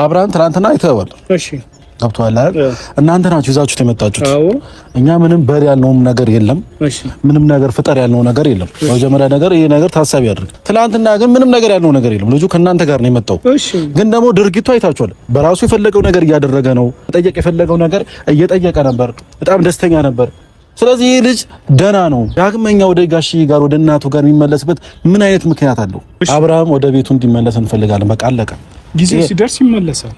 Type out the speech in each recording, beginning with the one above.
አብርሃም ትናንትና አይተዋል። እሺ ገብቷል አይደል? እናንተ ናችሁ ይዛችሁት የመጣችሁት። አዎ እኛ ምንም በር ያልነው ነገር የለም። እሺ ምንም ነገር ፍጠር ያልነው ነገር የለም። መጀመሪያ ነገር ይሄ ነገር ታሳቢ ያድርግ። ትናንትና ግን ምንም ነገር ያልነው ነገር የለም። ልጁ ከእናንተ ጋር ነው የመጣው። እሺ ግን ደግሞ ድርጊቱ አይታችኋል። በራሱ የፈለገው ነገር እያደረገ ነው። ጠየቅ የፈለገው ነገር እየጠየቀ ነበር። በጣም ደስተኛ ነበር። ስለዚህ ይሄ ልጅ ደና ነው። ዳግመኛ ወደ ጋሽዬ ጋር ወደ እናቱ ጋር የሚመለስበት ምን አይነት ምክንያት አለው? አብርሃም ወደ ቤቱ እንዲመለስ እንፈልጋለን። በቃ አለቀ። ጊዜው ሲደርስ ይመለሳል።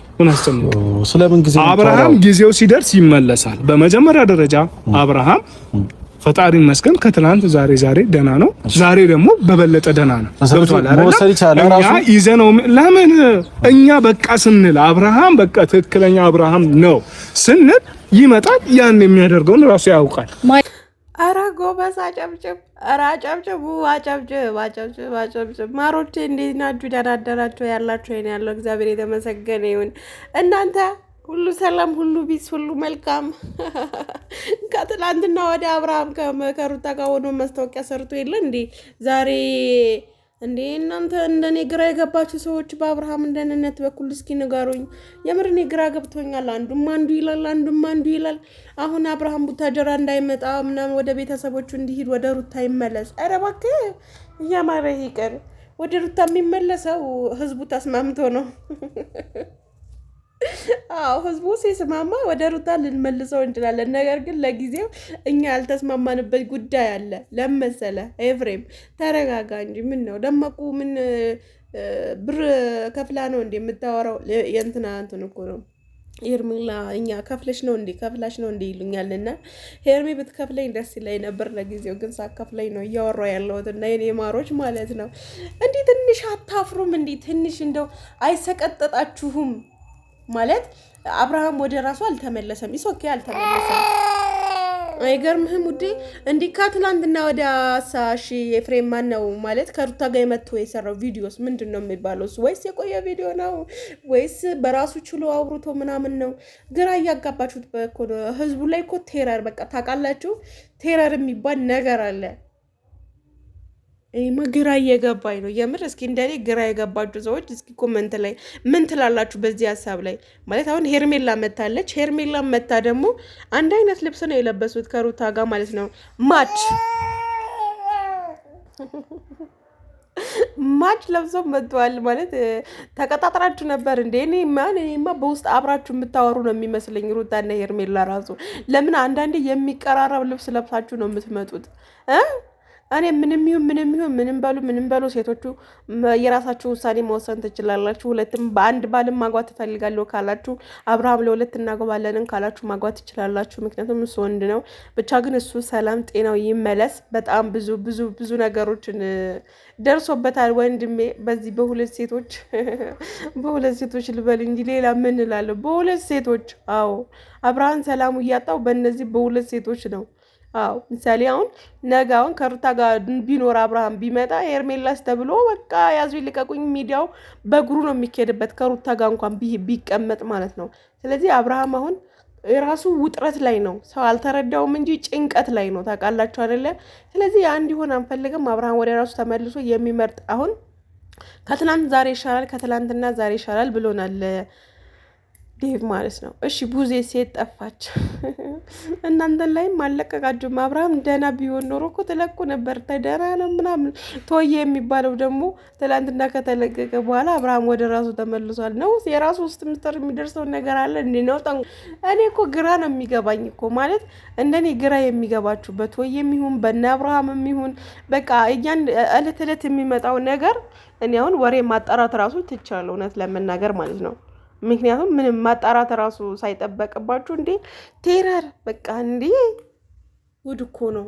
ስለምን ጊዜ? አብርሃም ጊዜው ሲደርስ ይመለሳል። በመጀመሪያ ደረጃ አብርሃም ፈጣሪ መስገን ከትናንት ዛሬ ደና ነው። ዛሬ ደግሞ በበለጠ ደና ነው። ገብቷል አይደል? እኛ ይዘነው ለምን እኛ በቃ ስንል አብርሃም በቃ ትክክለኛ አብርሃም ነው ስንል ይመጣል። ያን የሚያደርገውን ራሱ ያውቃል። አረ ጎበዝ አጨብጭብ! አረ አጨብጭቡ! አጨብጭብ! ማሮቼ እንዴት ናችሁ? ደህና አደራችሁ? ያላችሁ ይሄን ያለው እግዚአብሔር የተመሰገነ ይሁን። እናንተ ሁሉ ሰላም፣ ሁሉ ቢስ፣ ሁሉ መልካም። ከትላንትና ወደ አብርሃም ከሩታ ጋር ሆኖ ማስታወቂያ ሰርቶ የለ እንዴ ዛሬ እንዴ? እናንተ እንደኔ ግራ የገባችሁ ሰዎች በአብርሃም ደህንነት በኩል እስኪ ንገሩኝ። የምር እኔ ግራ ገብቶኛል። አንዱም አንዱ ይላል። አሁን አብርሃም ቡታጀራ እንዳይመጣ ምናምን ወደ ቤተሰቦቹ እንዲሄድ ወደ ሩታ ይመለስ። ኧረ እባክህ እያማረ ይቀር። ወደ ሩታ የሚመለሰው ህዝቡ ተስማምቶ ነው። አዎ ህዝቡ ሲስማማ ወደ ሩታ ልንመልሰው እንችላለን። ነገር ግን ለጊዜው እኛ ያልተስማማንበት ጉዳይ አለ። ለመሰለ ኤፍሬም ተረጋጋ እንጂ ምን ነው ደመቁ? ምን ብር ከፍላ ነው እንዴ የምታወራው? የእንትና እንትን እኮ ነው ሄርሜላ። እኛ ከፍላሽ ነው እንዴ ይሉኛልና ሄርሜ ብትከፍለኝ ደስ ይለኝ ነበር። ለጊዜው ግን ሳከፍለኝ ነው እያወራው ያለሁት እና የኔ ማሮች ማለት ነው። እንዲህ ትንሽ አታፍሩም? እንዲህ ትንሽ እንደው አይሰቀጠጣችሁም? ማለት አብርሃም ወደ ራሱ አልተመለሰም። ኢሶኬ አልተመለሰም። አይገርምህም ውዴ? እንዲህ ከትላንትና ወደ አሳሺ ኤፍሬም ማን ነው ማለት ከሩታ ጋር መጥቶ የሰራው ቪዲዮስ ምንድን ነው የሚባለው? ወይስ የቆየ ቪዲዮ ነው ወይስ በራሱ ችሎ አውርቶ ምናምን ነው? ግራ እያጋባችሁት እኮ ነው። ህዝቡ ላይ እኮ ቴረር በቃ ታውቃላችሁ፣ ቴረር የሚባል ነገር አለ። እኔማ ግራ እየገባኝ ነው የምር። እስኪ እንደኔ ግራ የገባችሁ ሰዎች እስኪ ኮመንት ላይ ምን ትላላችሁ በዚህ ሀሳብ ላይ? ማለት አሁን ሄርሜላ መታለች። ሄርሜላ መታ ደግሞ አንድ አይነት ልብስ ነው የለበሱት ከሩታ ጋር ማለት ነው። ማች ለብሰው መጥተዋል ማለት ተቀጣጥራችሁ ነበር እንዴ? እኔማ በውስጥ አብራችሁ የምታወሩ ነው የሚመስለኝ ሩታና ሄርሜላ ራሱ። ለምን አንዳንዴ የሚቀራረብ ልብስ ለብሳችሁ ነው የምትመጡት? እኔ ምንም በሉ ሴቶቹ የራሳችሁ ውሳኔ መወሰን ትችላላችሁ። ሁለትም በአንድ ባልም ማግባት ትፈልጋለሁ ካላችሁ አብርሃም ለሁለት እናገባለንን ካላችሁ ማግባት ትችላላችሁ። ምክንያቱም እሱ ወንድ ነው። ብቻ ግን እሱ ሰላም ጤናው ይመለስ። በጣም ብዙ ነገሮችን ደርሶበታል ወንድሜ። በዚህ በሁለት ሴቶች ልበል እንጂ ሌላ ምን እላለሁ? በሁለት ሴቶች። አዎ አብርሃም ሰላሙ እያጣው በእነዚህ በሁለት ሴቶች ነው። አዎ ምሳሌ አሁን ነገ አሁን ከሩታ ጋር ቢኖር አብርሃም ቢመጣ ሄርሜላስ ተብሎ በቃ ያዙ ይልቀቁኝ ሚዲያው በእግሩ ነው የሚካሄድበት ከሩታ ጋር እንኳን ቢቀመጥ ማለት ነው። ስለዚህ አብርሃም አሁን የራሱ ውጥረት ላይ ነው። ሰው አልተረዳውም እንጂ ጭንቀት ላይ ነው። ታውቃላችሁ አይደለ? ስለዚህ አንድ ይሆን አንፈልግም። አብርሃም ወደ ራሱ ተመልሶ የሚመርጥ አሁን ከትናንት ዛሬ ይሻላል፣ ከትላንትና ዛሬ ይሻላል ብሎናል ዴቭ ማለት ነው። እሺ ቡዜ ሴት ጠፋች። እናንተን ላይም አለቀቃችሁም። አብርሃም ደህና ቢሆን ኖሮ እኮ ትለቁ ነበር። ተደህና ነው ምናምን። ቶዬ የሚባለው ደግሞ ትላንትና ከተለቀቀ በኋላ አብርሃም ወደ ራሱ ተመልሷል ነው። የራሱ ውስጥ ምስጢር የሚደርሰው ነገር አለ እንዴ ነው? እኔ እኮ ግራ ነው የሚገባኝ እኮ ማለት እንደኔ ግራ የሚገባችሁ በቶዬም ይሁን በእነ አብርሃምም ይሁን በቃ እለት እለት የሚመጣው ነገር እኔ አሁን ወሬ ማጣራት ራሱ ትቻለሁ እውነት ለመናገር ማለት ነው። ምክንያቱም ምንም ማጣራት ራሱ ሳይጠበቅባችሁ እንዴ ቴረር በቃ እንዴ ጉድ እኮ ነው።